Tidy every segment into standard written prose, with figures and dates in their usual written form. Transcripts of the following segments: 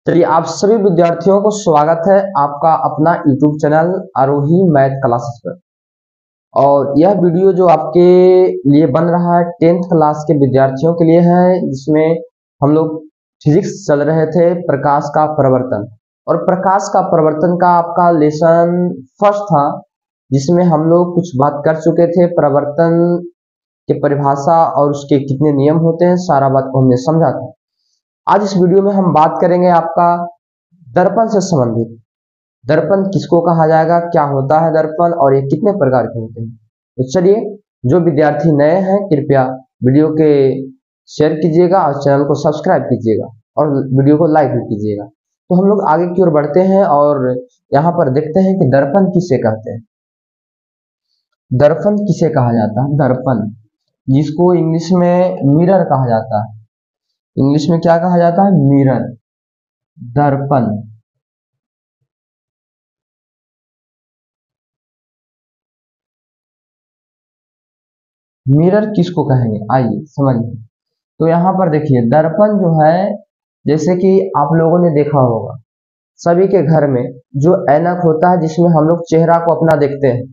चलिए आप सभी विद्यार्थियों को स्वागत है आपका अपना YouTube चैनल आरोही मैथ क्लासेस पर। और यह वीडियो जो आपके लिए बन रहा है 10th क्लास के विद्यार्थियों के लिए है, जिसमें हम लोग फिजिक्स चल रहे थे प्रकाश का परिवर्तन। और प्रकाश का परिवर्तन का आपका लेसन फर्स्ट था, जिसमें हम लोग कुछ बात कर चुके थे परिवर्तन की परिभाषा और उसके कितने नियम होते हैं, सारा बात को हमने समझा था। आज इस वीडियो में हम बात करेंगे आपका दर्पण से संबंधित। दर्पण किसको कहा जाएगा, क्या होता है दर्पण और ये कितने प्रकार के होते हैं। तो चलिए, जो विद्यार्थी नए हैं कृपया वीडियो के शेयर कीजिएगा और चैनल को सब्सक्राइब कीजिएगा और वीडियो को लाइक भी कीजिएगा। तो हम लोग आगे की ओर बढ़ते हैं और यहाँ पर देखते हैं कि दर्पण किसे कहते हैं। दर्पण किसे कहा जाता है? दर्पण, जिसको इंग्लिश में मिरर कहा जाता है। इंग्लिश में क्या कहा जाता है? मिरर, दर्पण। मिरर किसको कहेंगे, आइए समझिए। तो यहाँ पर देखिए, दर्पण जो है, जैसे कि आप लोगों ने देखा होगा सभी के घर में जो ऐनक होता है, जिसमें हम लोग चेहरा को अपना देखते हैं।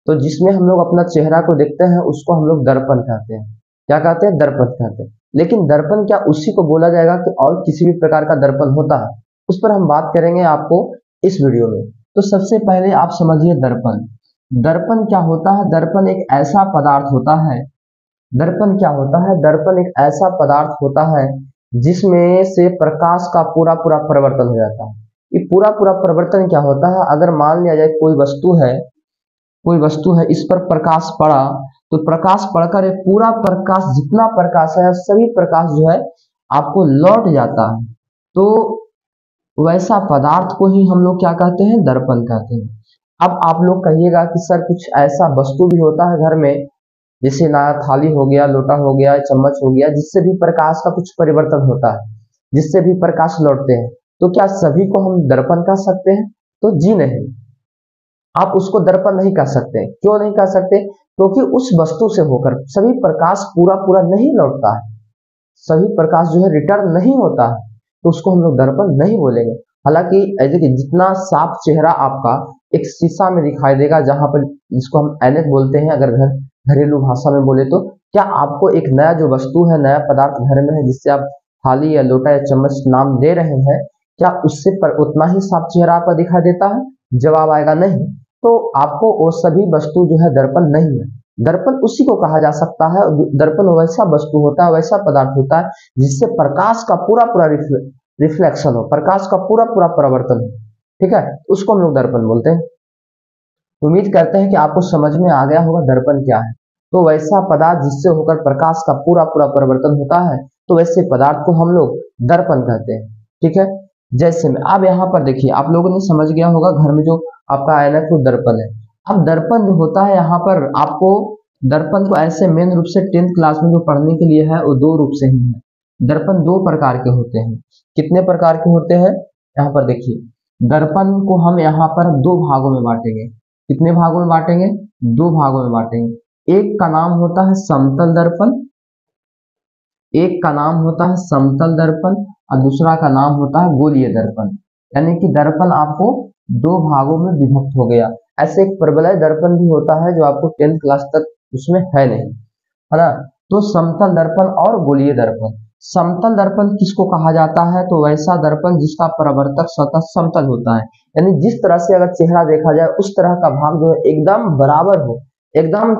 तो जिसमें हम लोग अपना चेहरा को देखते हैं उसको हम लोग दर्पण कहते हैं। क्या कहते हैं? दर्पण कहते हैं। लेकिन दर्पण क्या उसी को बोला जाएगा कि और किसी भी प्रकार का दर्पण होता है? उस पर हम बात करेंगे आपको इस वीडियो में। तो सबसे पहले आप समझिए दर्पण। दर्पण क्या होता है? दर्पण एक ऐसा पदार्थ होता है। दर्पण क्या होता है? दर्पण एक ऐसा पदार्थ होता है जिसमें से प्रकाश का पूरा पूरा परिवर्तन हो जाता है। ये पूरा पूरा परिवर्तन क्या होता है? अगर मान लिया जाए कोई वस्तु है, इस पर प्रकाश पड़ा, तो प्रकाश पड़कर पूरा प्रकाश, जितना प्रकाश है सभी प्रकाश जो है आपको लौट जाता है। तो वैसा पदार्थ को ही हम लोग क्या कहते हैं? दर्पण कहते हैं। अब आप लोग कहिएगा कि सर कुछ ऐसा वस्तु भी होता है घर में, जैसे ना थाली हो गया, लोटा हो गया, चम्मच हो गया, जिससे भी प्रकाश का कुछ परिवर्तन होता है, जिससे भी प्रकाश लौटते हैं। तो क्या सभी को हम दर्पण कह सकते हैं? तो जी नहीं, आप उसको दर्पण नहीं कह सकते। क्यों नहीं कह सकते? क्योंकि उस वस्तु से होकर सभी प्रकाश पूरा पूरा नहीं लौटता है, सभी प्रकाश जो है रिटर्न नहीं होता है, तो उसको हम लोग दर्पण नहीं बोलेंगे। हालांकि ऐसे कि जितना साफ चेहरा आपका एक शीशा में दिखाई देगा, जहां पर जिसको हम ऐनक बोलते हैं अगर घरेलू भाषा में बोले, तो क्या आपको एक नया जो वस्तु है, नया पदार्थ घर में है, जिससे आप थाली या लोटा या चम्मच नाम दे रहे हैं, क्या उससे पर उतना ही साफ चेहरा आपका दिखाई देता है? जवाब आएगा नहीं। तो आपको वो सभी वस्तु जो है दर्पण नहीं है। दर्पण उसी को कहा जा सकता है। दर्पण वैसा वस्तु होता है, वैसा पदार्थ होता है जिससे प्रकाश का पूरा पूरा रिफ्लेक्शन हो, प्रकाश का पूरा पूरा परिवर्तन हो। ठीक है, उसको हम लोग दर्पण बोलते हैं। उम्मीद करते हैं कि आपको समझ में आ गया होगा दर्पण क्या है। तो वैसा पदार्थ जिससे होकर प्रकाश का पूरा पूरा परिवर्तन होता है, तो वैसे पदार्थ को हम लोग दर्पण कहते हैं। ठीक है, जैसे में अब यहाँ पर देखिए, आप लोगों ने समझ गया होगा घर में जो आपका ऐनक वो दर्पण है। अब दर्पण जो होता है, यहाँ पर आपको दर्पण को ऐसे मेन रूप से 10th क्लास में जो पढ़ने के लिए है वो दो रूप से ही है। दर्पण दो प्रकार के होते हैं। कितने प्रकार के होते हैं? यहाँ पर देखिए, दर्पण को हम यहाँ पर दो भागों में बांटेंगे। कितने भागों में बांटेंगे? दो भागों में बांटेंगे। एक का नाम होता है समतल दर्पण, एक का नाम होता है समतल दर्पण और दूसरा का नाम होता है गोलीय दर्पण। यानी कि दर्पण आपको दो भागों में विभक्त हो गया। ऐसे एक परवलय दर्पण भी होता है जो आपको 10th क्लास तक उसमें है नहीं, है ना। तो समतल दर्पण और गोलीय दर्पण। समतल दर्पण किसको कहा जाता है? तो वैसा दर्पण जिसका परावर्तक सतह समतल होता है, यानी जिस तरह से अगर चेहरा देखा जाए उस तरह का भाग जो है एकदम बराबर हो, एकदम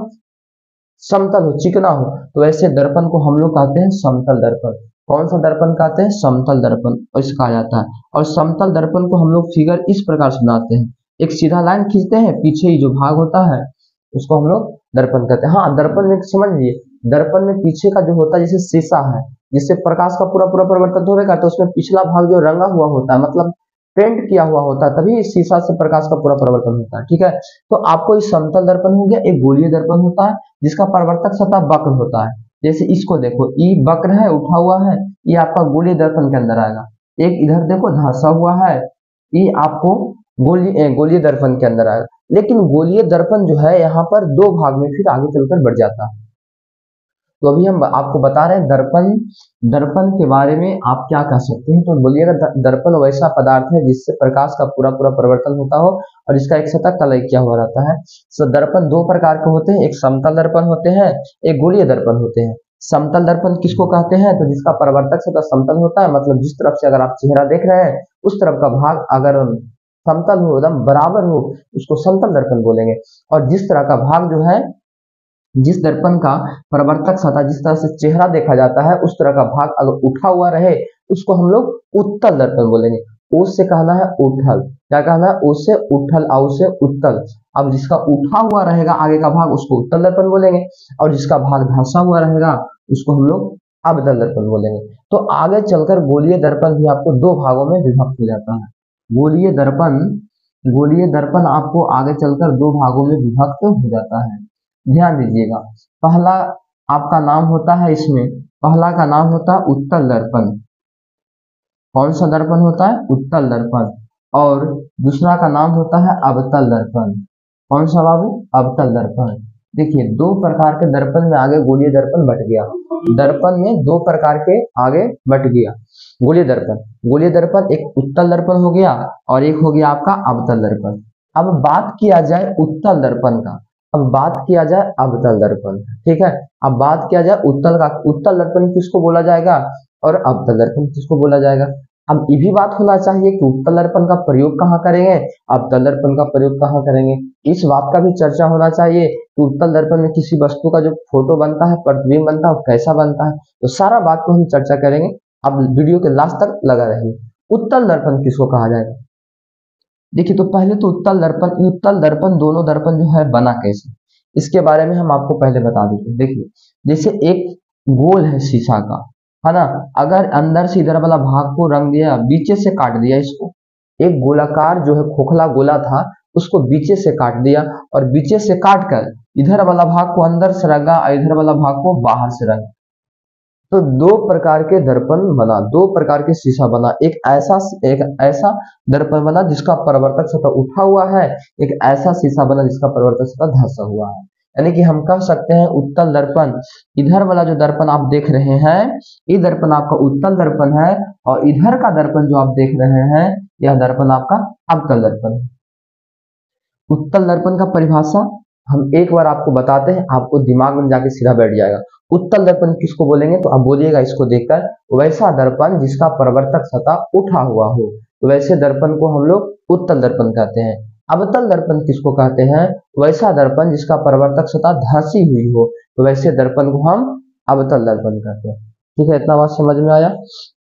समतल हो, चिकना हो, तो वैसे दर्पण को हम लोग कहते हैं समतल दर्पण। कौन सा दर्पण कहते हैं? समतल दर्पण ऐसे कहा जाता है। और समतल दर्पण को हम लोग फिगर इस प्रकार से बनाते हैं, एक सीधा लाइन खींचते हैं, पीछे ही जो भाग होता है उसको हम लोग दर्पण कहते हैं। हाँ, दर्पण में समझ लीजिए, दर्पण में पीछे का जो होता है जैसे शीशा है, जिससे प्रकाश का पूरा पूरा परिवर्तन होगा, तो उसमें पिछला भाग जो रंगा हुआ होता है, मतलब पेंट किया हुआ होता है, तभी इस शीशा से प्रकाश का पूरा परिवर्तन होता है। ठीक है, तो आपको इस समतल दर्पण हो गया। एक गोलीय दर्पण होता है जिसका परावर्तक सतह वक्र होता है। जैसे इसको देखो, ई वक्र है, उठा हुआ है, ये आपका गोलीय दर्पण के अंदर आएगा। एक इधर देखो धंसा हुआ है, ये आपको गोलीय दर्पण के अंदर आएगा। लेकिन गोलीय दर्पण जो है यहाँ पर दो भाग में फिर आगे चलकर बढ़ जाता है। तो अभी हम आपको बता रहे हैं दर्पण, दर्पण के बारे में आप क्या कह सकते हैं। तो बोलिएगा दर्पण वैसा पदार्थ है जिससे प्रकाश का पूरा पूरा परिवर्तन होता हो और इसका एक सतह कलई किया हुआ रहता है। सो दर्पण दो प्रकार के होते हैं, एक समतल दर्पण होते हैं, एक गोलीय दर्पण होते हैं। समतल दर्पण किसको कहते हैं, तो जिसका परावर्तक सतह समतल होता है, मतलब जिस तरफ से अगर आप चेहरा देख रहे हैं उस तरफ का भाग अगर समतल हो, एकदम बराबर हो, उसको समतल दर्पण बोलेंगे। और जिस तरह का भाग जो है, जिस दर्पण का परावर्तक सतह जिस तरह से चेहरा देखा जाता है उस तरह का भाग अगर उठा हुआ रहे उसको हम लोग उत्तल दर्पण बोलेंगे। ओ से कहना है उठल, क्या कहना है, ओ से उठल, औ से उत्तल। अब जिसका उठा हुआ रहेगा आगे का भाग उसको उत्तल दर्पण बोलेंगे, और जिसका भाग धंसा हुआ रहेगा उसको हम लोग अवतल दर्पण बोलेंगे। तो आगे चलकर गोलीय दर्पण भी आपको दो भागों में विभक्त हो जाता है। गोलीय दर्पण, गोलीय दर्पण आपको आगे चलकर दो भागों में विभक्त हो जाता है। ध्यान दीजिएगा, पहला आपका नाम होता है, इसमें पहला का नाम होता है उत्तल दर्पण। कौन सा दर्पण होता है, उत्तल दर्पण। और दूसरा का नाम होता है अवतल दर्पण। कौन सा बाबू, अवतल दर्पण। देखिए दो प्रकार के दर्पण में आगे गोलीय दर्पण बट गया, दर्पण में दो प्रकार के आगे बट गया गोलीय दर्पण। गोलीय दर्पण एक उत्तल दर्पण हो गया और एक हो गया आपका अवतल दर्पण। अब बात किया जाए उत्तल दर्पण का, अब बात किया जाए अवतल दर्पण, ठीक है। अब बात किया जाए उत्तल का, उत्तल दर्पण किसको बोला जाएगा और अवतल दर्पण किसको बोला जाएगा। अब ये भी बात होना चाहिए कि उत्तल दर्पण का प्रयोग कहाँ करेंगे, अवतल दर्पण का प्रयोग कहाँ करेंगे। इस बात का भी चर्चा होना चाहिए कि उत्तल दर्पण में किसी वस्तु का जो फोटो बनता है, प्रतिबिंब बनता है, वो कैसा बनता है। तो सारा बात को हम चर्चा करेंगे, अब वीडियो के लास्ट तक लगा रहिए। उत्तल दर्पण किसको कहा जाएगा, देखिए तो पहले तो उत्तल दर्पण, उत्तल दर्पण दोनों दर्पण जो है बना कैसे, इसके बारे में हम आपको पहले बता देते हैं। देखिए जैसे एक गोल है शीशा का, है ना, अगर अंदर से इधर वाला भाग को रंग दिया, बीचे से काट दिया इसको, एक गोलाकार जो है खोखला गोला था उसको बीचे से काट दिया और बीचे से काट कर इधर वाला भाग को अंदर से रंगा और इधर वाला भाग को बाहर से रंगा, तो दो प्रकार के दर्पण बना, दो प्रकार के शीशा बना। एक ऐसा दर्पण बना जिसका परावर्तक सतह उठा हुआ है, एक ऐसा शीशा बना जिसका परावर्तक सतह धंसा हुआ है। यानी कि हम कह सकते हैं उत्तल दर्पण, इधर वाला जो दर्पण आप देख रहे हैं ये दर्पण आपका उत्तल दर्पण है, और इधर का दर्पण जो आप देख रहे हैं यह दर्पण आपका अवतल दर्पण है। उत्तल दर्पण का परिभाषा हम एक बार आपको बताते हैं, आपको दिमाग में जाके सीधा बैठ जाएगा। उत्तल दर्पण किसको बोलेंगे, तो आप बोलिएगा इसको देखकर, वैसा दर्पण जिसका परावर्तक सतह उठा हुआ हो, तो वैसे दर्पण को हम लोग उत्तल दर्पण कहते हैं। अवतल दर्पण किसको कहते हैं, वैसा दर्पण जिसका परावर्तक सतह धंसी हुई हो, तो वैसे दर्पण को हम अवतल दर्पण कहते हैं। ठीक है, इतना बात समझ में आया।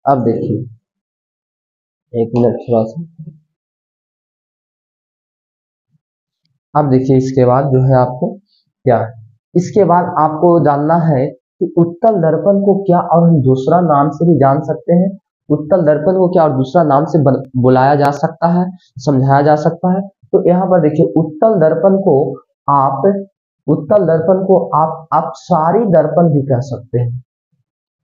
अब देखिए, एक मिनट थोड़ा सा, अब देखिए इसके बाद जो है आपको क्या है, इसके बाद आपको जानना है कि उत्तल दर्पण को क्या और हम दूसरा नाम से भी जान सकते हैं। उत्तल दर्पण को क्या और दूसरा नाम से बुलाया जा सकता है, समझाया जा सकता है। तो यहाँ पर देखिए उत्तल दर्पण को आप, उत्तल दर्पण को आप अपसारी दर्पण भी कह सकते हैं।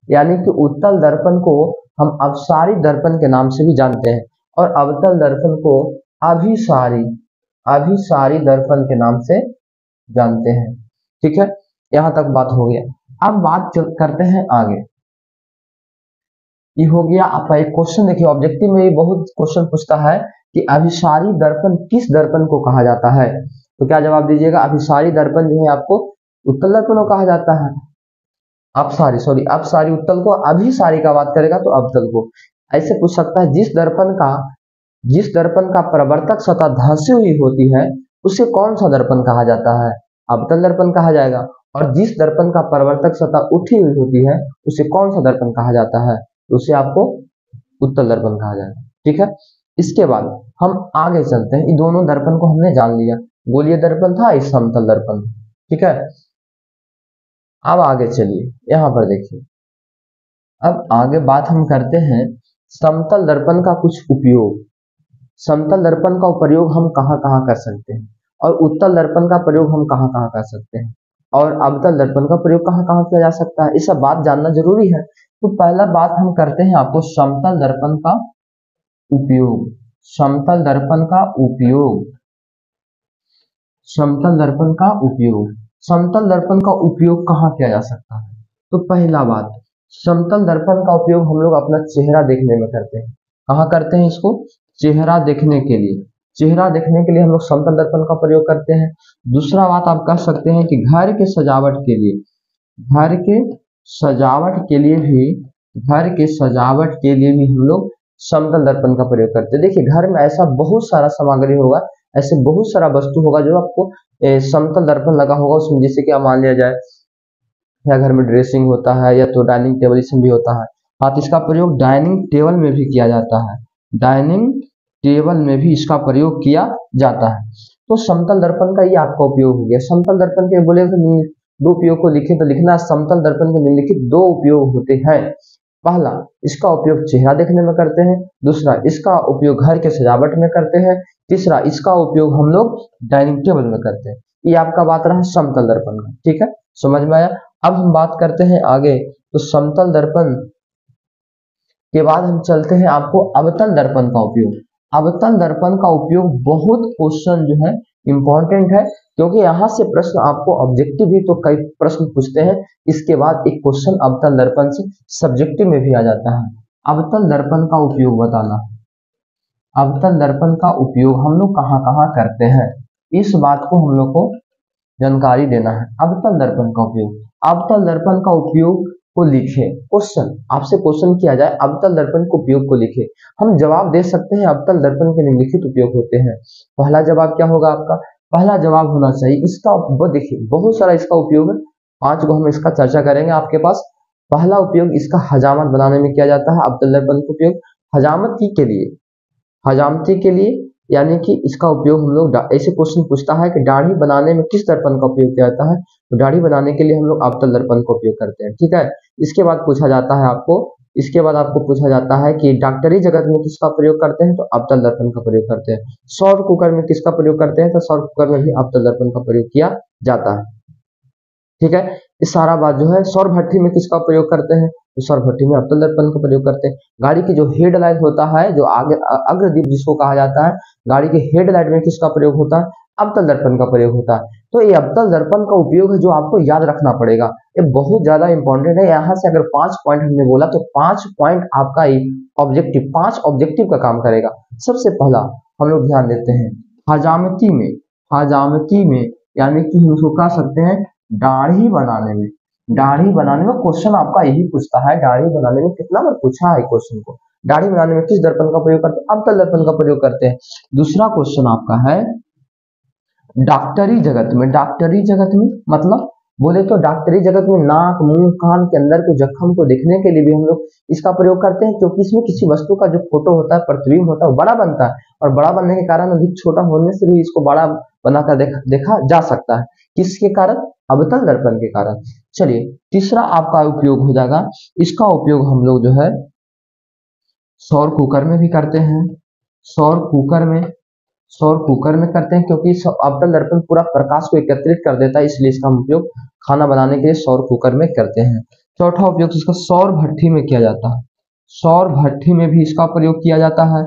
यानी कि उत्तल दर्पण को हम अपसारी दर्पण के नाम से भी जानते हैं, और अवतल दर्पण को अभिसारी, अभिसारी दर्पण के नाम से जानते हैं। ठीक है, यहां तक बात हो गया। अब बात करते हैं आगे। ये हो गया आपका एक क्वेश्चन। देखिए ऑब्जेक्टिव में ये बहुत क्वेश्चन पूछता है कि अभिसारी दर्पण किस दर्पण को कहा जाता है, तो क्या जवाब दीजिएगा, अभिसारी दर्पण जो है आपको उत्तल दर्पण को कहा जाता है। अपसारी, सॉरी अपसारी उत्तल को, अभिसारी का बात करेगा तो अवतल को। ऐसे पूछ सकता है जिस दर्पण का प्रवर्तक सतह धंसी हुई होती है उसे कौन सा दर्पण कहा जाता है, अवतल दर्पण कहा जाएगा। और जिस दर्पण का प्रवर्तक सतह उठी हुई होती है उसे कौन सा दर्पण कहा जाता है, तो उसे आपको उत्तल दर्पण कहा जाएगा। ठीक है, इसके बाद हम आगे चलते हैं। इन दोनों दर्पण को हमने जान लिया, गोलीय दर्पण था, इस समतल दर्पण। ठीक है, अब आगे चलिए, यहां पर देखिए, अब आगे बात हम करते हैं समतल दर्पण का कुछ उपयोग। समतल दर्पण का प्रयोग हम कहाँ कहाँ कर सकते हैं, और उत्तल दर्पण का प्रयोग हम कहाँ कहाँ कर सकते हैं, और अवतल दर्पण का प्रयोग कहाँ कहाँ किया जा सकता है, ये सब बात जानना जरूरी है। तो पहला बात हम करते हैं आपको समतल दर्पण का उपयोग। समतल दर्पण का उपयोग, समतल दर्पण का उपयोग, समतल दर्पण का उपयोग कहाँ किया जा सकता है। तो पहला बात, समतल दर्पण का उपयोग हम लोग अपना चेहरा देखने में करते हैं। कहाँ करते हैं इसको? चेहरा देखने के लिए। चेहरा देखने के लिए हम लोग समतल दर्पण का प्रयोग करते हैं। दूसरा बात आप कह सकते हैं कि घर के सजावट के लिए, घर के सजावट के लिए भी, घर के सजावट के लिए भी हम लोग समतल दर्पण का प्रयोग करते हैं। देखिए घर में ऐसा बहुत सारा सामग्री होगा, ऐसे बहुत सारा वस्तु होगा जो आपको समतल दर्पण लगा होगा उसमें, जैसे कि मान लिया जाए या घर में ड्रेसिंग होता है या तो डाइनिंग टेबल इसमें भी होता है। हाँ, तो इसका प्रयोग डाइनिंग टेबल में भी किया जाता है, डाइनिंग टेबल में भी इसका प्रयोग किया जाता है। तो समतल दर्पण का ये आपका उपयोग हो गया। समतल दर्पण के बोले तो दो उपयोग को लिखे तो लिखना, समतल दर्पण के निम्नलिखित दो उपयोग होते हैं। पहला, इसका उपयोग चेहरा देखने में करते हैं। दूसरा, इसका उपयोग घर के सजावट में करते हैं। तीसरा, इसका उपयोग हम लोग डाइनिंग टेबल में करते हैं। ये आपका बात रहा समतल दर्पण का, ठीक है, समझ में आया। अब हम बात करते हैं आगे, तो समतल दर्पण के बाद हम चलते हैं आपको अवतल दर्पण का उपयोग। अवतल दर्पण का उपयोग बहुत क्वेश्चन जो है इंपॉर्टेंट है, क्योंकि यहाँ से प्रश्न आपको ऑब्जेक्टिव भी तो कई प्रश्न पूछते हैं, इसके बाद एक क्वेश्चन अवतल दर्पण से सब्जेक्टिव में भी आ जाता है। अवतल दर्पण का उपयोग बताना, अवतल दर्पण का उपयोग हम लोग कहाँ कहाँ करते हैं, इस बात को हम लोग को जानकारी देना है। अवतल दर्पण का उपयोग, अवतल दर्पण का उपयोग को लिखे। क्वेश्चन आपसे क्वेश्चन किया जाए अवतल दर्पण के उपयोग को लिखे, हम जवाब दे सकते हैं अवतल दर्पण के निम्नलिखित उपयोग होते हैं। पहला जवाब क्या होगा आपका? पहला जवाब होना चाहिए इसका, वो देखिए बहुत सारा इसका उपयोग है, 5 को हम इसका चर्चा करेंगे आपके पास। पहला उपयोग इसका हजामत बनाने में किया जाता है। अवतल दर्पण का उपयोग हजामती के लिए, हजामती के लिए, यानी कि इसका उपयोग हम लोग ऐसे क्वेश्चन पूछता है कि दाढ़ी बनाने में किस दर्पण का उपयोग किया जाता है, तो दाढ़ी बनाने के लिए हम लोग अवतल दर्पण का उपयोग करते हैं, ठीक है। इसके बाद पूछा जाता है आपको, इसके बाद आपको पूछा जाता है कि डॉक्टरी जगत में किसका प्रयोग करते हैं, तो अवतल दर्पण का प्रयोग करते हैं। सौर कुकर में किसका प्रयोग करते हैं, तो सौर कुकर में भी अवतल दर्पण का प्रयोग किया जाता है, ठीक है। इस सारा बात जो है, सौर भट्ठी में किसका प्रयोग करते हैं, तो सौर भट्ठी में अवतल दर्पण का प्रयोग करते हैं। गाड़ी की जो हेडलाइट होता है, जो आगे अग्रदीप जिसको कहा जाता है, गाड़ी के हेडलाइट में किसका प्रयोग होता है, अवतल दर्पण का प्रयोग होता है। तो ये अवतल दर्पण का उपयोग है जो आपको याद रखना पड़ेगा, ये बहुत ज्यादा इंपॉर्टेंट है। यहाँ से अगर 5 पॉइंट हमने बोला तो 5 पॉइंट आपका ऑब्जेक्टिव, 5 ऑब्जेक्टिव का काम करेगा। सबसे पहला हम लोग ध्यान देते हैं हजामती में, हजामती में यानी कि हम उसको कह सकते हैं दाढ़ी बनाने में, दाढ़ी बनाने में क्वेश्चन आपका यही पूछता है, दाढ़ी बनाने में कितना बार पूछा है क्वेश्चन को, दाढ़ी बनाने में किस दर्पण का प्रयोग करते हैं, अवतल दर्पण का प्रयोग करते हैं। दूसरा क्वेश्चन आपका है डॉक्टरी जगत में, डॉक्टरी जगत में मतलब बोले तो डॉक्टरी जगत में नाक मुंह कान के अंदर के जख्म को देखने के लिए भी हम लोग इसका प्रयोग करते हैं, क्योंकि इसमें किसी वस्तु का जो फोटो होता है, प्रतिबिंब होता है, वो बड़ा बनता है, और बड़ा बनने के कारण अधिक छोटा होने से भी इसको बड़ा बनाकर देखा जा सकता है। किसके कारण? अवतल दर्पण के कारण। चलिए तीसरा आपका उपयोग हो जाएगा, इसका उपयोग हम लोग जो है सौर कुकर में भी करते हैं, सौर कुकर में, सौर कुकर में करते हैं, क्योंकि अवतल दर्पण पूरा प्रकाश को एकत्रित कर देता है, इसलिए इसका उपयोग खाना बनाने के लिए सौर कुकर में करते हैं। चौथा उपयोग इसका सौर भट्ठी में किया जाता है, सौर भट्ठी में भी इसका प्रयोग किया जाता है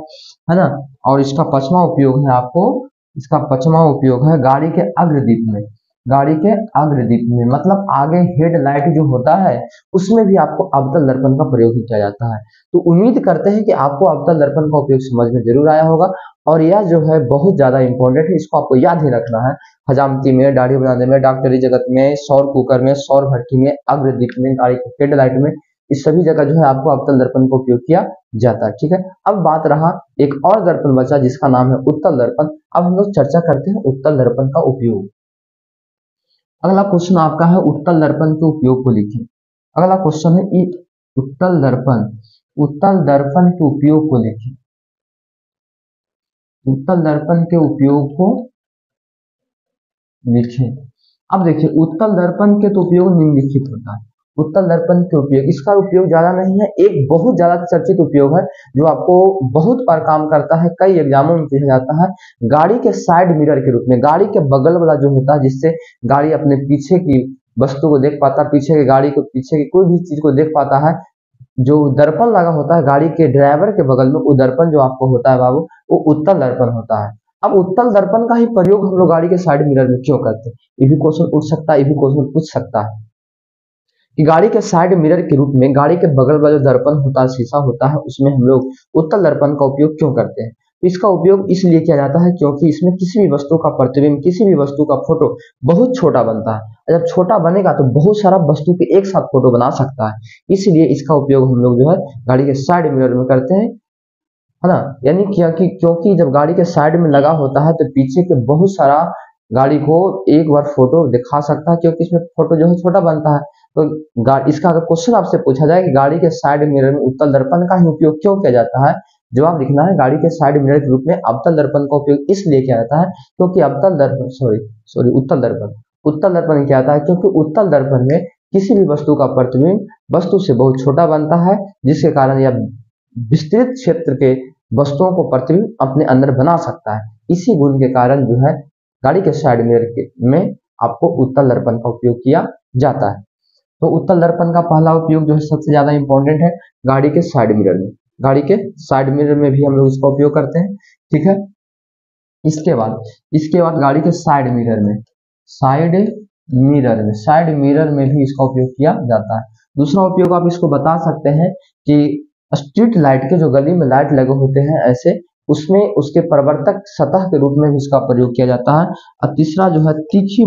ना। और इसका पांचवा उपयोग है आपको, इसका पांचवा उपयोग है गाड़ी के अग्रदीप में, गाड़ी के अग्रदीप में मतलब आगे हेडलाइट जो होता है उसमें भी आपको अवतल दर्पण का प्रयोग किया जाता है। तो उम्मीद करते हैं कि आपको अवतल दर्पण का उपयोग समझ में जरूर आया होगा, और यह जो है बहुत ज्यादा इंपॉर्टेंट है, इसको आपको याद ही रखना है। हजामती में, दाढ़ी बनाने में, डॉक्टरी जगत में, सौर कुकर में, सौर भट्ठी में, अग्रदीप में, गाड़ी के हेडलाइट में, इस सभी जगह जो है आपको अवतल दर्पण का उपयोग किया जाता है, ठीक है। अब बात रहा एक और दर्पण बचा जिसका नाम है उत्तल दर्पण। अब हम लोग चर्चा करते हैं उत्तल दर्पण का उपयोग। अगला क्वेश्चन आपका है उत्तल दर्पण के उपयोग को लिखिए। अगला क्वेश्चन है उत्तल दर्पण, उत्तल दर्पण के उपयोग को लिखिए, उत्तल दर्पण के उपयोग को लिखिए। अब देखिए उत्तल दर्पण के तो उपयोग निम्नलिखित होता है। उत्तल दर्पण के उपयोग, इसका उपयोग ज्यादा नहीं है, एक बहुत ज्यादा चर्चित उपयोग है जो आपको बहुत बार काम करता है, कई एग्जामों में पूछा जाता है। गाड़ी के साइड मिरर के रूप में, गाड़ी के बगल वाला जो होता है जिससे गाड़ी अपने पीछे की वस्तु को देख पाता है, पीछे की गाड़ी को, पीछे की कोई भी चीज को देख पाता है, जो दर्पण लगा होता है गाड़ी के ड्राइवर के बगल में, वो दर्पण जो आपको होता है बाबू, वो उत्तल दर्पण होता है। अब उत्तल दर्पण का ही प्रयोग हम लोग गाड़ी के साइड मिरर में क्यों करते हैं, ये भी क्वेश्चन उठ सकता है, ये भी क्वेश्चन पूछ सकता है। कि गाड़ी के साइड मिरर के रूप में गाड़ी के बगल वाला जो दर्पण होता है, शीशा होता है, उसमें हम लोग उत्तल दर्पण का उपयोग क्यों करते हैं? तो इसका उपयोग इसलिए किया जाता है क्योंकि इसमें किसी भी वस्तु का प्रतिबिंब, किसी भी वस्तु का फोटो बहुत छोटा बनता है। जब छोटा बनेगा तो बहुत सारा वस्तु के एक साथ फोटो बना सकता है, इसलिए इसका उपयोग हम लोग जो है गाड़ी के साइड मिरर में करते हैं, है ना। यानी क्योंकि जब गाड़ी के साइड में लगा होता है तो पीछे के बहुत सारा गाड़ी को एक बार फोटो दिखा सकता है, क्योंकि इसमें फोटो जो है छोटा बनता है। तो इसका अगर क्वेश्चन आपसे पूछा जाए कि गाड़ी के साइड मिरर में उत्तल दर्पण का ही उपयोग क्यों किया जाता है, जवाब लिखना है गाड़ी के साइड मिरर के रूप में अवतल दर्पण का उपयोग इसलिए किया जाता है क्योंकि उत्तल दर्पण क्या आता है, क्योंकि उत्तल दर्पण में किसी भी वस्तु का प्रतिबिंब वस्तु से बहुत छोटा बनता है, जिसके कारण यह विस्तृत क्षेत्र के वस्तुओं को प्रतिबिंब अपने अंदर बना सकता है। इसी गुण के कारण जो है गाड़ी के साइड मिरर में आपको उत्तल दर्पण का उपयोग किया जाता है। तो उत्तल दर्पण का पहला उपयोग जो है सबसे ज्यादा इंपॉर्टेंट है गाड़ी के साइड मिरर में। गाड़ी के साइड मिरर में भी हम लोग इसका उपयोग करते हैं, ठीक है। इसके बाद गाड़ी के साइड मिरर में भी इसका उपयोग किया जाता है। दूसरा उपयोग आप इसको बता सकते हैं कि स्ट्रीट लाइट के जो गली में लाइट लगे होते हैं ऐसे, उसमें उसके परिवर्तक सतह के रूप में भी इसका प्रयोग किया जाता है। और तीसरा जो है तीखी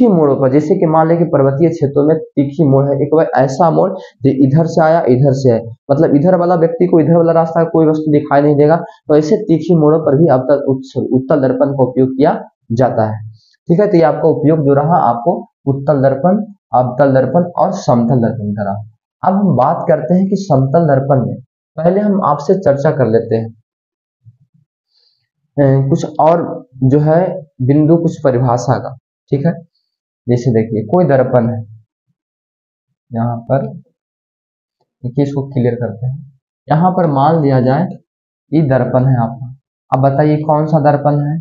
मोड़ पर जैसे कि मान लें कि पर्वतीय क्षेत्रों में तीखी मोड़ है, एक बार ऐसा मोड़ जो इधर से आया इधर से है, मतलब इधर वाला व्यक्ति को इधर वाला रास्ता कोई वस्तु दिखाई नहीं देगा, तो ऐसे तीखी मोड़ों पर भी उत्तल दर्पण का उपयोग किया जाता है, ठीक है। तो ये आपका उपयोग जो रहा आपको उत्तल दर्पण, अवतल दर्पण और समतल दर्पण का रहा। अब हम बात करते हैं कि समतल दर्पण में पहले हम आपसे चर्चा कर लेते हैं कुछ और जो है बिंदु, कुछ परिभाषा का, ठीक है। जैसे देखिए कोई दर्पण है, यहाँ पर देखिए, इसको क्लियर करते हैं। यहाँ पर मान लिया जाए ये दर्पण है आपका। अब बताइए कौन सा दर्पण है?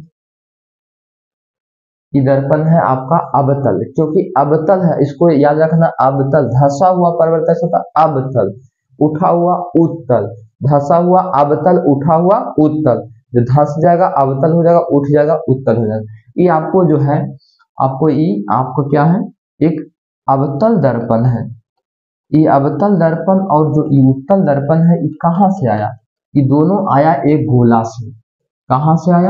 ये दर्पण है आपका अवतल, क्योंकि अवतल है, इसको याद रखना। अवतल धंसा हुआ परिवर्तक होता अवतल, उठा हुआ उत्तल, धंसा हुआ अवतल, उठा हुआ उत्तल, जो धंस जाएगा अवतल हो जाएगा, उठ जाएगा उत्तल हो जाएगा। ये आपको जो है आपको क्या है, एक अवतल दर्पण है। ये अवतल दर्पण और जो ये उत्तल दर्पण है, ये कहाँ से आया? ये दोनों आया एक गोला से। कहाँ से आया?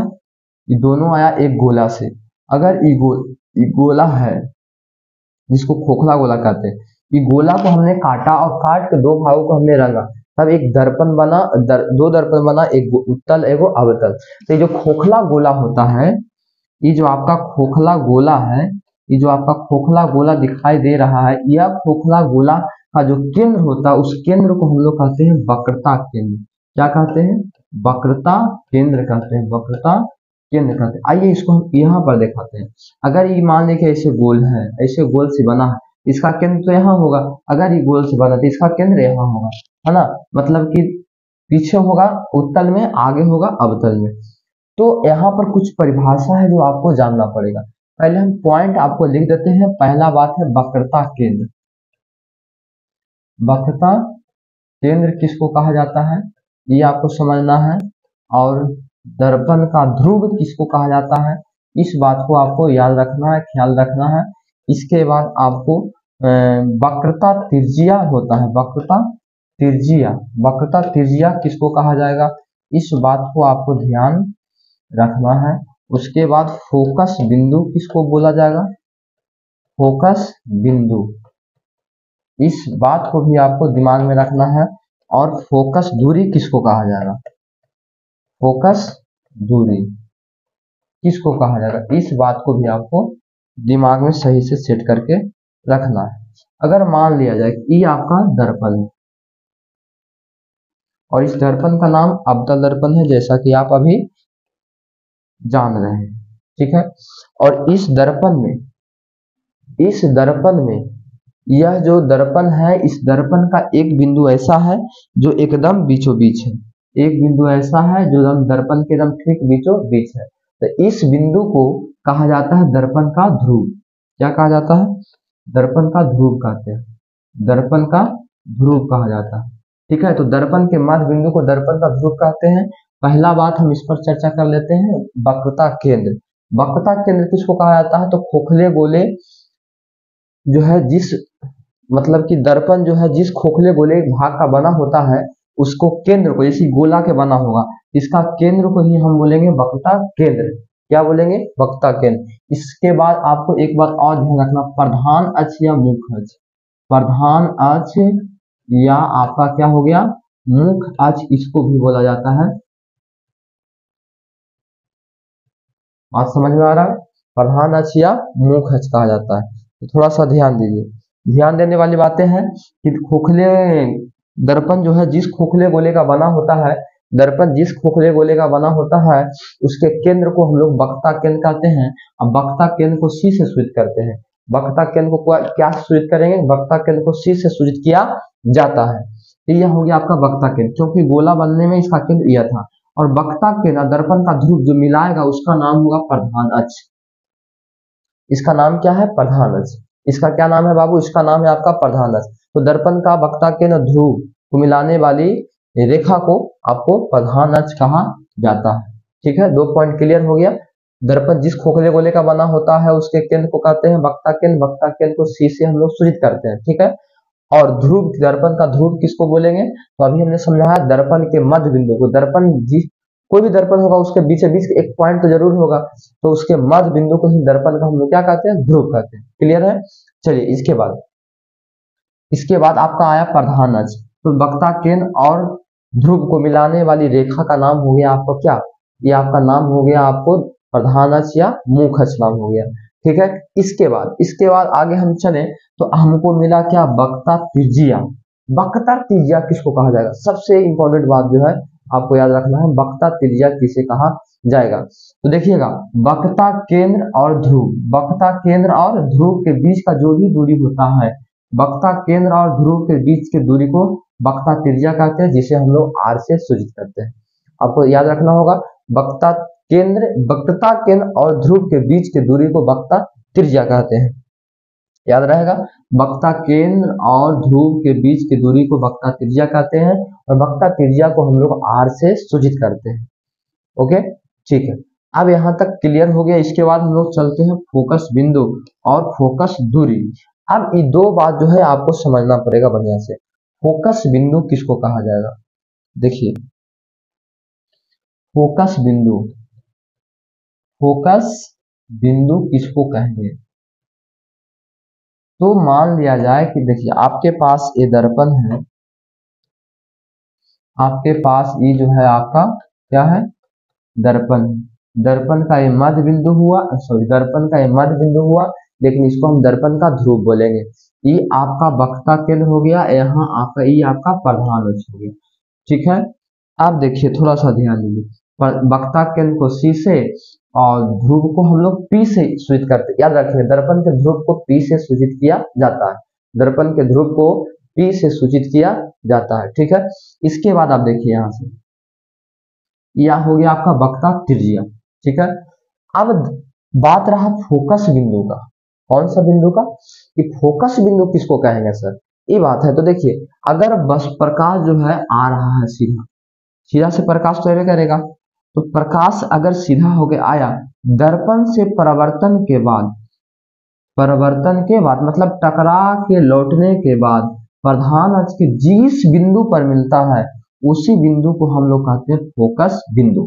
ये दोनों आया एक गोला से। अगर ये गोला है जिसको खोखला गोला कहते हैं, ये गोला को हमने काटा और काट के दो भागों को हमने रंगा, तब एक दर्पण बना, दो दर्पण बना, एक उत्तल एक अवतल। तो ये जो खोखला गोला होता है, ये जो आपका खोखला गोला है, ये जो आपका खोखला गोला दिखाई दे रहा है, यह खोखला गोला का जो केंद्र होता है, उस केंद्र को हम लोग कहते हैं वक्रता केंद्र। क्या कहते हैं? वक्रता केंद्र कहते हैं, वक्रता केंद्र कहते हैं। आइए इसको हम यहाँ पर दिखाते हैं। अगर ये मान लें कि ऐसे गोल है, ऐसे गोल से बना है, इसका केंद्र तो यहाँ होगा। अगर ये गोल से बना तो इसका केंद्र यहाँ होगा, है ना। मतलब कि पीछे होगा उत्तल में, आगे होगा अवतल में। तो यहाँ पर कुछ परिभाषा है जो आपको जानना पड़ेगा। पहले हम पॉइंट आपको लिख देते हैं। पहला बात है वक्रता केंद्र। वक्रता केंद्र किसको कहा जाता है, ये आपको समझना है। और दर्पण का ध्रुव किसको कहा जाता है, इस बात को आपको याद रखना है, ख्याल रखना है। इसके बाद आपको वक्रता त्रिज्या होता है, वक्रता त्रिज्या किसको कहा जाएगा, इस बात को आपको ध्यान रखना है। उसके बाद फोकस बिंदु किसको बोला जाएगा, फोकस बिंदु, इस बात को भी आपको दिमाग में रखना है। और फोकस दूरी किसको कहा जाएगा, फोकस दूरी किसको कहा जाएगा, इस बात को भी आपको दिमाग में सही से सेट करके रखना है। अगर मान लिया जाए कि ये आपका दर्पण है और इस दर्पण का नाम अवतल दर्पण है, जैसा कि आप अभी जान रहे हैं, ठीक है। और इस दर्पण में यह जो दर्पण है, इस दर्पण का एक बिंदु ऐसा है जो एकदम बीचों बीच है, एक बिंदु ऐसा है जो दर्पण के एकदम ठीक बीचों बीच है। तो इस बिंदु को कहा जाता है दर्पण का ध्रुव। क्या कहा जाता है? दर्पण का ध्रुव कहते हैं, दर्पण का ध्रुव कहा जाता है, ठीक है। तो दर्पण के मध्य बिंदु को दर्पण का ध्रुव कहते हैं। पहला बात हम इस पर चर्चा कर लेते हैं, वक्रता केंद्र। वक्रता केंद्र किसको कहा जाता है? तो खोखले गोले जो है जिस मतलब कि दर्पण जो है जिस खोखले गोले भाग का बना होता है उसको केंद्र को, जैसे गोला के बना होगा, इसका केंद्र को ही हम बोलेंगे वक्रता केंद्र। क्या बोलेंगे? वक्रता केंद्र। इसके बाद आपको एक बात और ध्यान रखना, प्रधान अक्ष या मुख्य अक्ष। प्रधान अक्ष या आपका क्या हो गया, मुख्य अक्ष, इसको भी बोला जाता है। बात समझ में आ रहा है? प्रधान अक्ष या मुख्य अक्ष कहा जाता है। तो थोड़ा सा ध्यान दीजिए। ध्यान देने वाली बातें हैं कि खोखले दर्पण जो है जिस खोखले गोले का बना होता है, दर्पण जिस खोखले गोले का बना होता है उसके केंद्र को हम लोग वक्रता केंद्र कहते हैं। अब वक्रता केंद्र को सी से सूचित करते हैं। वक्रता केंद्र को क्या सूचित करेंगे? वक्रता केंद्र को सी से सूचित किया जाता है। तो यह हो गया आपका वक्रता केंद्र, क्योंकि गोला बनने में इसका केंद्र यह था। और वक्रता केंद्र दर्पण का ध्रुव जो मिलाएगा उसका नाम होगा प्रधान अक्ष। इसका नाम क्या है? प्रधान अक्ष। इसका क्या नाम है बाबू? इसका नाम है आपका प्रधान अक्ष। तो दर्पण का वक्रता केंद्र ध्रुव को मिलाने वाली रेखा को आपको प्रधान अक्ष कहा जाता है। ठीक है, 2 पॉइंट क्लियर हो गया। दर्पण जिस खोखले गोले का बना होता है उसके केंद्र को कहते हैं वक्रता केंद्र। वक्रता केंद्र को सी से हम लोग सूचित करते हैं। ठीक है, और ध्रुव, दर्पण का ध्रुव किसको बोलेंगे? तो अभी हमने समझाया दर्पण के मध्य बिंदु को। दर्पण जिस कोई भी दर्पण होगा उसके बीच बीच एक पॉइंट तो जरूर होगा, तो उसके मध्य बिंदु को ही दर्पण का हम लोग क्या कहते हैं? ध्रुव कहते हैं। क्लियर है? चलिए इसके बाद आपका आया प्रधान अक्ष। तो वक्रता केंद्र और ध्रुव को मिलाने वाली रेखा का नाम हो गया आपको क्या? ये आपका नाम हो गया आपको प्रधान अक्ष या मुख्य अक्ष नाम हो गया। ठीक है, इसके बाद आगे हम चले तो हमको मिला क्या? वक्रता त्रिज्या। वक्रता त्रिज्या किसको कहा जाएगा? सबसे इंपॉर्टेंट बात जो है आपको याद रखना है, वक्रता त्रिज्या किसे कहा जाएगा। तो देखिएगा, वक्रता केंद्र और ध्रुव, वक्रता केंद्र और ध्रुव के बीच का जो भी दूरी होता है, वक्रता केंद्र और ध्रुव के बीच की दूरी को वक्रता त्रिज्या कहते हैं, जिसे हम लोग आर से सूचित करते हैं। आपको याद रखना होगा, वक्रता केंद्र और ध्रुव के बीच की दूरी को वक्रता त्रिज्या कहते हैं। याद रहेगा, वक्रता केंद्र और ध्रुव के बीच की दूरी को वक्रता त्रिज्या कहते हैं, और वक्रता त्रिज्या को हम लोग आर से सूचित करते हैं। ओके, ठीक है, अब यहाँ तक क्लियर हो गया। इसके बाद हम लोग चलते हैं फोकस बिंदु और फोकस दूरी। अब ये 2 बात जो है आपको समझना पड़ेगा बढ़िया से। फोकस बिंदु किसको कहा जाएगा? देखिए, फोकस बिंदु किसको कहेंगे? तो मान लिया जाए कि देखिए आपके पास ये दर्पण है, आपके पास ये जो है आपका क्या है? दर्पण। दर्पण का ये मध्य बिंदु हुआ, दर्पण का ये मध्य बिंदु हुआ, लेकिन इसको हम दर्पण का ध्रुव बोलेंगे। ये आपका वक्रता केंद्र हो गया, यहाँ आपका ये आपका प्रधान अक्ष हो गया। ठीक है, अब देखिए थोड़ा सा ध्यान दीजिए, वक्रता केंद्र को सी से और ध्रुव को हम लोग पी से सूचित करते हैं। याद रखिए, दर्पण के ध्रुव को पी से सूचित किया जाता है। दर्पण के ध्रुव को पी से सूचित किया जाता है। ठीक है, इसके बाद आप देखिए यहाँ से यह हो गया आपका वक्रता त्रिज्या। ठीक है, अब बात रहा फोकस बिंदु का। कौन सा बिंदु का? कि फोकस बिंदु किसको कहेंगे सर? ये बात है। तो देखिए, अगर बस प्रकाश जो है आ रहा है सीधा से प्रकाश तो करेगा, तो प्रकाश अगर सीधा होके आया, दर्पण से परावर्तन के बाद मतलब टकरा के लौटने के बाद प्रधान अक्ष के जिस बिंदु पर मिलता है उसी बिंदु को हम लोग कहते हैं फोकस बिंदु।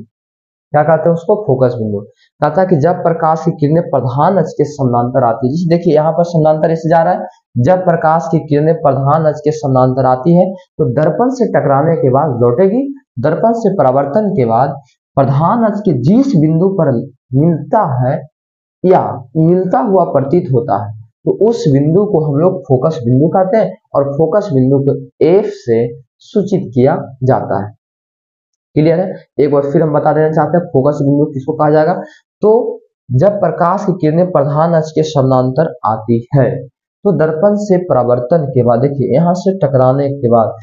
क्या कहते हैं उसको? फोकस बिंदु। कहता है कि जब प्रकाश की किरणें प्रधान अक्ष के समानांतर आती है, देखिए यहाँ पर समानांतर ऐसे जा रहा है, जब प्रकाश की किरणें प्रधान अक्ष के समानांतर आती है तो दर्पण से टकराने के बाद लौटेगी, दर्पण से परावर्तन के बाद प्रधान अक्ष के जिस बिंदु पर मिलता है या मिलता हुआ प्रतीत होता है तो उस बिंदु को हम लोग फोकस बिंदु कहते हैं, और फोकस बिंदु को एफ से सूचित किया जाता है। क्लियर है? एक बार फिर हम बता देना चाहते हैं फोकस बिंदु किसको कहा जाएगा। तो जब प्रकाश की किरणें प्रधान अक्ष के समानांतर आती है तो दर्पण से परावर्तन के बाद, देखिए यहाँ से टकराने के बाद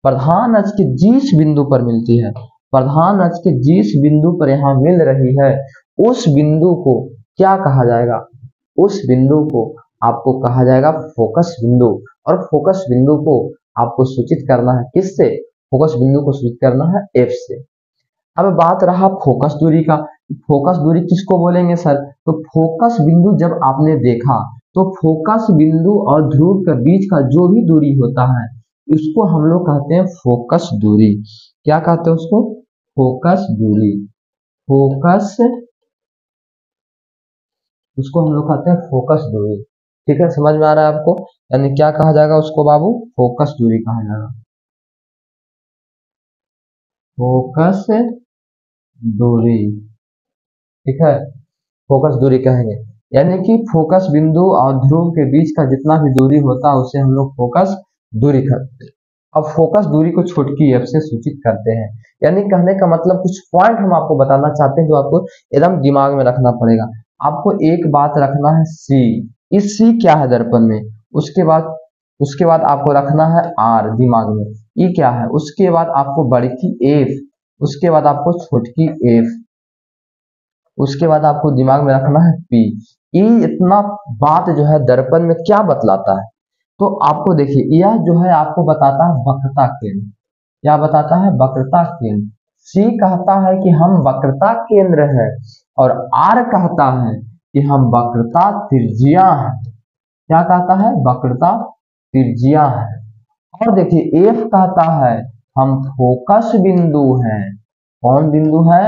प्रधान अक्ष के जिस बिंदु पर मिलती है, प्रधान अक्ष के जिस बिंदु पर यहाँ मिल रही है उस बिंदु को क्या कहा जाएगा? उस बिंदु को आपको कहा जाएगा फोकस बिंदु। और फोकस बिंदु को आपको सूचित करना है किससे? फोकस बिंदु को सूचित करना है एफ से। अब बात रहा फोकस दूरी का। फोकस दूरी किसको बोलेंगे सर? तो फोकस बिंदु जब आपने देखा तो तो फोकस बिंदु और ध्रुव के बीच का जो भी दूरी होता है उसको हम लोग कहते हैं फोकस दूरी। क्या कहते हैं उसको? फोकस दूरी। फोकस, उसको हम लोग कहते हैं फोकस दूरी। ठीक है, समझ में आ रहा है आपको? यानी क्या कहा जाएगा उसको बाबू? फोकस दूरी कहा जाएगा। फोकस दूरी, ठीक है, फोकस दूरी कहेंगे। यानी कि फोकस बिंदु और ध्रुव के बीच का जितना भी दूरी होता है उसे हम लोग फोकस दूरी कहते हैं। अब फोकस दूरी को छोटकी एफ से सूचित करते हैं। यानी कहने का मतलब कुछ पॉइंट हम आपको बताना चाहते हैं जो आपको एकदम दिमाग में रखना पड़ेगा। आपको एक बात रखना है सी, इस सी क्या है दर्पण में, उसके बाद आपको रखना है आर दिमाग में, ई क्या है, उसके बाद आपको बड़की एफ, उसके बाद आपको छोटकी एफ, उसके बाद आपको दिमाग में रखना है पी। ई इतना बात जो है दर्पण में क्या बतलाता है, तो आपको देखिए यह जो है आपको बताता है वक्रता केंद्र। क्या बताता है? वक्रता केंद्र। सी कहता है कि हम वक्रता केंद्र है, और आर कहता है कि हम वक्रता त्रिज्या है। क्या कहता है? वक्रता त्रिज्या है। और देखिए एफ कहता है हम फोकस बिंदु हैं। कौन बिंदु है?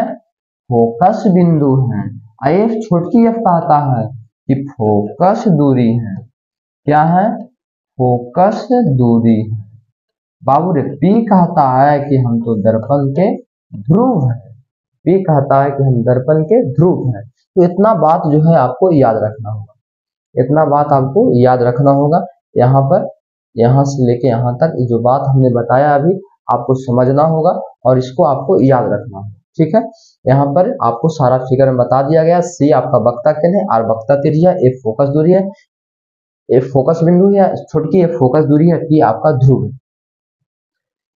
फोकस बिंदु है। एफ छोटकी एफ कहता है कि फोकस दूरी है। क्या है? फोकस दूरी है। बाबू रे पी कहता है कि हम तो दर्पण के ध्रुव हैं। पी कहता है कि हम दर्पण के ध्रुव हैं। तो इतना बात जो है आपको याद रखना होगा, इतना बात आपको याद रखना होगा। यहाँ पर, यहाँ से लेके यहाँ तक जो बात हमने बताया अभी आपको समझना होगा और इसको आपको याद रखना होगा। ठीक है, यहाँ पर आपको सारा फिगर में बता दिया गया। सी आपका वक्रता केंद्र है, आर वक्रता त्रिज्या, एफ फोकस दूरी है, एफ फोकस बिंदु है, छोटकी एफ फोकस दूरी है, पी आपका ध्रुव है।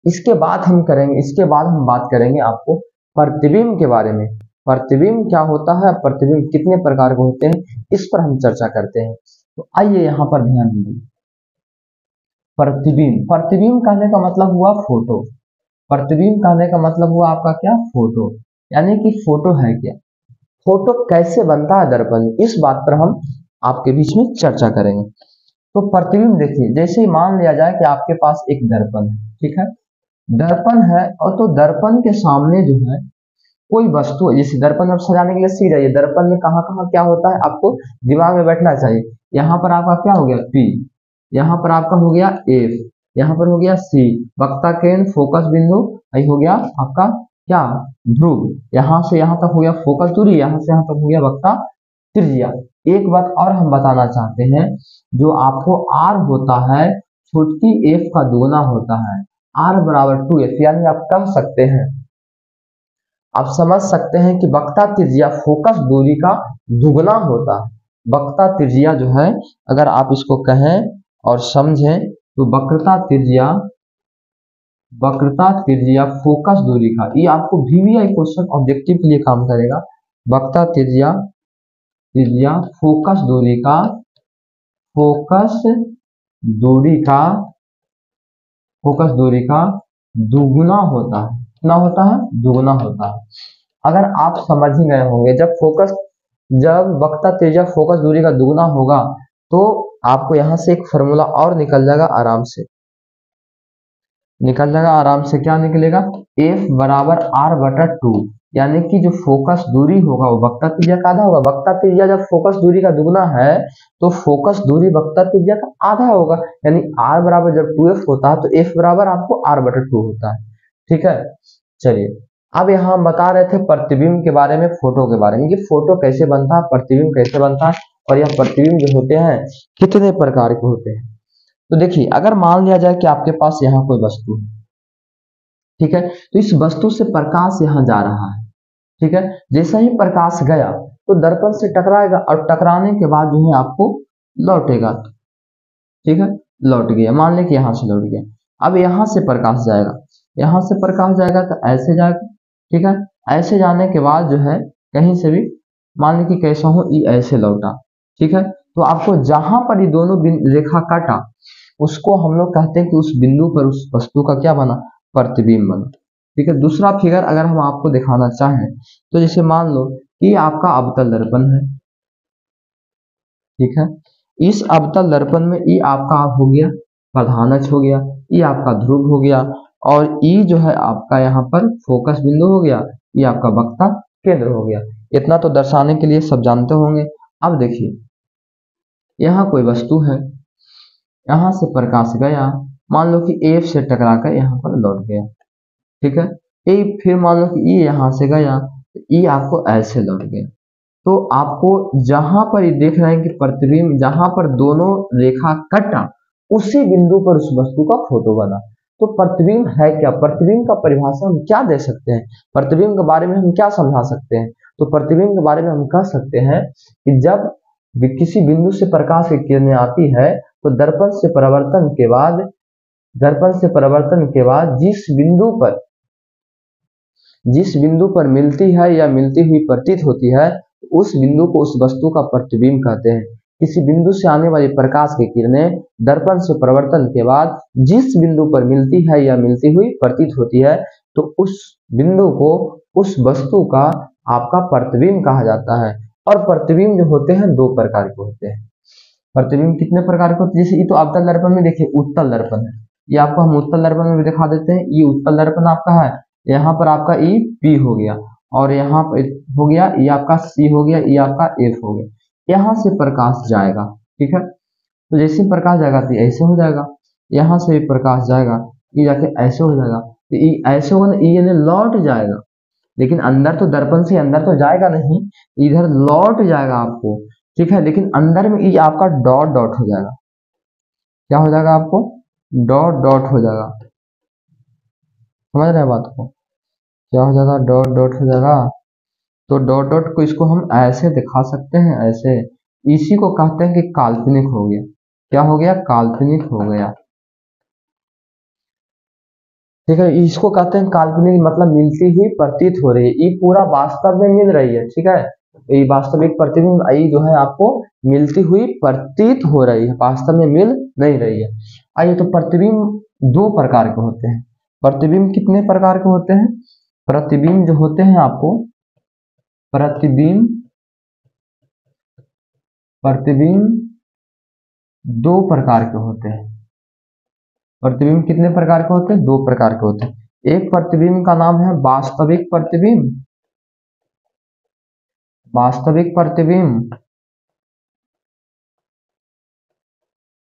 इसके बाद हम बात करेंगे आपको प्रतिबिंब के बारे में। प्रतिबिंब क्या होता है, प्रतिबिंब कितने प्रकार के होते हैं, इस पर हम चर्चा करते हैं। तो आइए यहाँ पर ध्यान दीजिए। प्रतिबिंब कहने का मतलब हुआ फोटो। प्रतिबिंब कहने का मतलब हुआ आपका क्या? फोटो। यानी कि फोटो है क्या, फोटो कैसे बनता है दर्पण, इस बात पर हम आपके बीच में चर्चा करेंगे। तो प्रतिबिंब देखिए, जैसे ही मान लिया जाए कि आपके पास एक दर्पण है, ठीक है, दर्पण है, और तो दर्पण के सामने जो है कोई वस्तु, जैसे दर्पण अब सजाने के लिए सी रही है, दर्पण में कहाँ कहाँ क्या होता है आपको दिमाग में बैठना चाहिए। यहाँ पर आपका क्या हो गया? पी, यहाँ पर आपका हो गया एफ, यहाँ पर हो गया सी, वक्रता केंद्र, फोकस बिंदु, यही हो गया आपका क्या? ध्रुव। यहाँ से यहाँ तक हो गया फोकस दूरी, यहाँ से यहाँ तक हो गया वक्रता त्रिज्या। एक बात और हम बताना चाहते हैं, जो आपको आर होता है छोटकी एफ का दुगना होता है, आर बराबर 2f। यानी आप कह सकते हैं, आप समझ सकते हैं कि वक्रता त्रिज्या फोकस दूरी का दुगना होता है। वक्रता त्रिज्या जो है, अगर आप इसको कहें और समझें तो वक्रता त्रिज्या फोकस दूरी का, ये आपको VVI क्वेश्चन ऑब्जेक्टिव के लिए काम करेगा। वक्रता त्रिज्या फोकस दूरी का दुगुना होता है। कितना होता है? दुगुना होता है। अगर आप समझ ही गए होंगे, जब वक्रता त्रिज्या फोकस दूरी का दुगुना होगा तो आपको यहाँ से एक फॉर्मूला और निकल जाएगा, आराम से क्या निकलेगा? F बराबर R/2। यानी कि जो फोकस दूरी होगा वो वक्रता त्रिज्या का आधा होगा। वक्रता त्रिज्या जब फोकस दूरी का दुगुना है तो फोकस दूरी वक्रता त्रिज्या का आधा होगा। यानी R बराबर जब 2f होता है तो F बराबर आपको R/2 होता है। ठीक है, चलिए अब यहाँ हम बता रहे थे प्रतिबिंब के बारे में, फोटो के बारे में, कि फोटो कैसे बनता है, प्रतिबिंब कैसे बनता है, और यह प्रतिबिंब जो होते हैं कितने प्रकार के होते हैं। तो देखिए, अगर मान लिया जाए कि आपके पास यहाँ कोई वस्तु है, ठीक है, तो इस वस्तु से प्रकाश यहाँ जा रहा है, ठीक है, जैसे ही प्रकाश गया तो दर्पण से टकराएगा और टकराने के बाद जो है आपको लौटेगा। ठीक है, लौट गया, मान ले कि यहाँ से लौट गया। अब यहाँ से प्रकाश जाएगा, तो ऐसे जाएगा। ठीक है, ऐसे जाने के बाद जो है कहीं से भी मान ली कि कैसा हो, ये ऐसे लौटा। ठीक है, तो आपको जहां पर ये दोनों रेखा काटा उसको हम लोग कहते हैं कि उस बिंदु पर उस वस्तु का क्या बना? प्रतिबिंब बना। ठीक है, दूसरा फिगर अगर हम आपको दिखाना चाहें तो जैसे मान लो कि आपका अवतल दर्पण है, ठीक है, इस अवतल दर्पण में ई आपका हो गया प्रधान अक्ष हो गया, ई आपका ध्रुव हो गया, और ई जो है आपका यहाँ पर फोकस बिंदु हो गया, ये आपका वक्ता केंद्र हो गया। इतना तो दर्शाने के लिए सब जानते होंगे। अब देखिए यहाँ कोई वस्तु है, यहाँ से प्रकाश गया, मान लो कि ए से टकरा कर यहाँ पर लौट गया, ठीक है। ए फिर मान लो कि ये यहाँ से गया, ये आपको ऐसे लौट गया। तो आपको जहां पर ये देख रहे हैं कि प्रतिबिंब जहां पर दोनों रेखा कटा, उसी बिंदु पर उस वस्तु का फोटो बना। तो प्रतिबिंब है क्या? प्रतिबिंब का परिभाषा हम क्या दे सकते हैं? प्रतिबिंब के बारे में हम क्या समझा सकते हैं? तो प्रतिबिंब के बारे में हम कह सकते हैं कि जब किसी बिंदु से प्रकाश की किरणें आती है तो दर्पण से परिवर्तन के बाद जिस बिंदु पर मिलती है या मिलती हुई प्रतीत होती है, उस बिंदु को उस वस्तु का प्रतिबिंब कहते हैं। किसी बिंदु से आने वाली प्रकाश की किरणें दर्पण से परिवर्तन के बाद जिस बिंदु पर मिलती है या मिलती हुई प्रतीत होती है, तो उस बिंदु को उस वस्तु का आपका प्रतिबिंब कहा जाता है। और प्रतिबिंब जो होते हैं दो प्रकार के होते हैं। प्रतिबिंब कितने प्रकार के होते हैं? जैसे ये तो अवतल दर्पण में देखिए उत्तल दर्पण है, ये आपको हम उत्तल दर्पण में भी दिखा देते हैं। ये उत्तल दर्पण आपका है, यहाँ पर आपका ई पी हो गया, और यहाँ पर हो गया ये आपका सी हो गया, ये आपका एफ हो गया। यहाँ से प्रकाश जाएगा, ठीक है। तो जैसे प्रकाश जाएगा तो ऐसे हो जाएगा, यहाँ से भी प्रकाश जाएगा, ये जाके ऐसे हो जाएगा। तो ये ऐसे होगा ना, ये लौट जाएगा, लेकिन अंदर तो दर्पण से अंदर तो जाएगा नहीं, इधर लौट जाएगा आपको, ठीक है। लेकिन अंदर में ये आपका डॉट डॉट हो जाएगा। क्या हो जाएगा? आपको डॉट डॉट हो जाएगा। समझ रहे हैं बात को? क्या हो जाएगा? डॉट डॉट हो जाएगा। तो डॉट डॉट को इसको हम ऐसे दिखा सकते हैं, ऐसे। इसी को कहते हैं कि काल्पनिक हो गया। क्या हो गया? काल्पनिक हो गया, ठीक है। इसको कहते हैं काल्पनिक, मतलब मिलती हुई प्रतीत हो रही है, ये पूरा वास्तव में मिल रही है, ठीक है। ये वास्तविक प्रतिबिंब आई जो है आपको मिलती हुई प्रतीत हो रही है, वास्तव में मिल नहीं रही है। आइए, तो प्रतिबिंब दो प्रकार के होते हैं। प्रतिबिंब कितने प्रकार के होते हैं? प्रतिबिंब जो होते हैं आपको प्रतिबिंब दो प्रकार के होते हैं। प्रतिबिंब कितने प्रकार के होते हैं? दो प्रकार के होते हैं। एक प्रतिबिंब का नाम है वास्तविक प्रतिबिंब,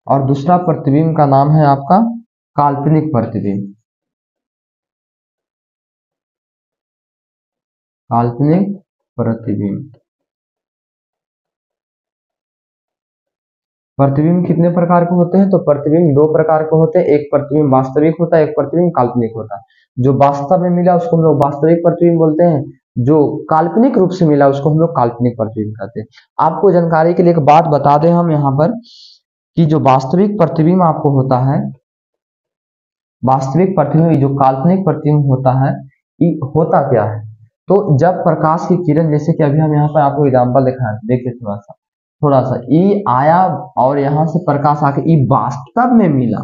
और दूसरा प्रतिबिंब का नाम है आपका काल्पनिक प्रतिबिंब। काल्पनिक प्रतिबिंब। प्रतिबिंब कितने प्रकार के होते हैं? तो प्रतिबिंब दो प्रकार के होते हैं। एक प्रतिबिंब वास्तविक होता है, एक प्रतिबिंब काल्पनिक होता है। जो वास्तव में मिला उसको हम लोग वास्तविक प्रतिबिंब बोलते हैं, जो काल्पनिक रूप से मिला उसको हम लोग काल्पनिक प्रतिबिंब कहते हैं। आपको जानकारी के लिए एक बात बता दें हम यहाँ पर कि जो वास्तविक प्रतिबिंब आपको होता है, वास्तविक प्रतिबिंब जो काल्पनिक प्रतिबिंब होता है, ये होता क्या है? तो जब प्रकाश की किरण, जैसे कि अभी हम यहाँ पर आपको एग्जाम्पल दिखाएं, देखिए थोड़ा सा ई आया और यहाँ से प्रकाश आके ई वास्तव में मिला।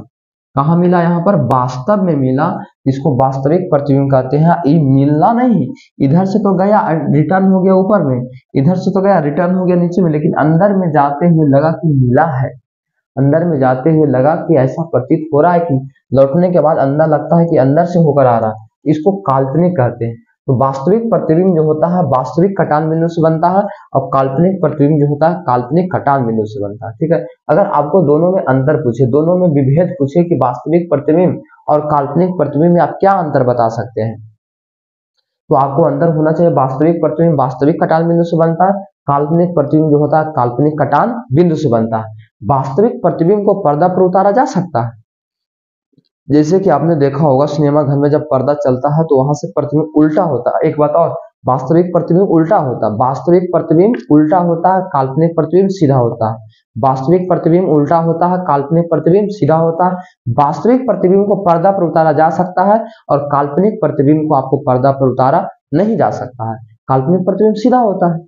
कहाँ मिला? यहाँ पर वास्तव में मिला, इसको वास्तविक प्रतिबिंब कहते हैं। ये मिलना नहीं, इधर से तो गया रिटर्न हो गया ऊपर में, इधर से तो गया रिटर्न हो गया नीचे में, लेकिन अंदर में जाते हुए लगा कि मिला है। अंदर में जाते हुए लगा कि ऐसा प्रतीत हो रहा है कि लौटने के बाद अंदर लगता है कि अंदर से होकर आ रहा है, इसको काल्पनिक कहते हैं। तो वास्तविक प्रतिबिंब जो होता है वास्तविक कटान बिंदु से बनता है, और काल्पनिक प्रतिबिंब जो होता है काल्पनिक कटान बिंदु से बनता है, ठीक है। अगर आपको दोनों में अंतर पूछे, दोनों में विभेद पूछे कि वास्तविक प्रतिबिंब और काल्पनिक प्रतिबिंब में आप क्या अंतर बता सकते हैं, तो आपको अंतर होना चाहिए वास्तविक प्रतिबिंब वास्तविक कटान बिंदु से बनता है, काल्पनिक प्रतिबिंब जो होता है काल्पनिक कटान बिंदु से बनता है। वास्तविक प्रतिबिंब को पर्दा पर उतारा जा सकता है। जैसे कि आपने देखा होगा सिनेमा घर में जब पर्दा चलता है तो वहां से प्रतिबिंब उल्टा होता है। एक बात और, वास्तविक प्रतिबिंब उल्टा होता है, वास्तविक प्रतिबिंब उल्टा होता है, काल्पनिक प्रतिबिंब सीधा होता है। वास्तविक प्रतिबिंब उल्टा होता है, काल्पनिक प्रतिबिंब सीधा होता है। वास्तविक प्रतिबिंब को पर्दा पर उतारा जा सकता है, और काल्पनिक प्रतिबिंब को आपको पर्दा पर उतारा नहीं जा सकता है। काल्पनिक प्रतिबिंब सीधा होता है।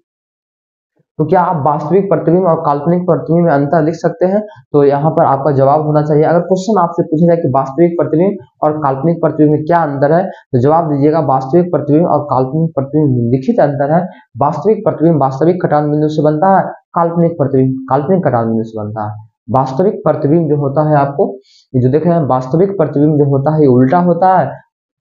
तो क्या आप वास्तविक प्रतिबिंब और काल्पनिक प्रतिबिंब में अंतर लिख सकते हैं? तो यहाँ पर आपका जवाब होना चाहिए। अगर क्वेश्चन आपसे पूछा जाए कि वास्तविक प्रतिबिंब और काल्पनिक प्रतिबिंब में क्या अंतर है, तो जवाब दीजिएगा वास्तविक प्रतिबिंब और काल्पनिक प्रतिबिंब में लिखित अंतर है। वास्तविक प्रतिबिंब वास्तविक कटान बिंदु से बनता है, काल्पनिक प्रतिबिंब, काल्पनिक कटाव बिंदु से बनता है। वास्तविक प्रतिबिंब जो होता है आपको, ये जो देख रहे हैं वास्तविक प्रतिबिंब जो होता है ये उल्टा होता है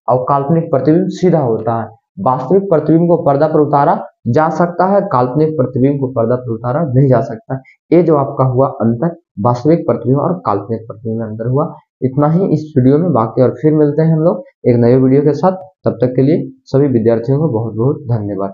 और काल्पनिक प्रतिबिंब सीधा होता है। वास्तविक प्रतिबिंब को पर्दा पर उतारा जा सकता है, काल्पनिक प्रतिबिंब को पर्दा पर उतारा नहीं जा सकता। ये जो आपका हुआ अंतर वास्तविक प्रतिबिंब और काल्पनिक प्रतिबिंब में अंतर हुआ। इतना ही इस वीडियो में, बाकी और फिर मिलते हैं हम लोग एक नए वीडियो के साथ। तब तक के लिए सभी विद्यार्थियों को बहुत बहुत धन्यवाद।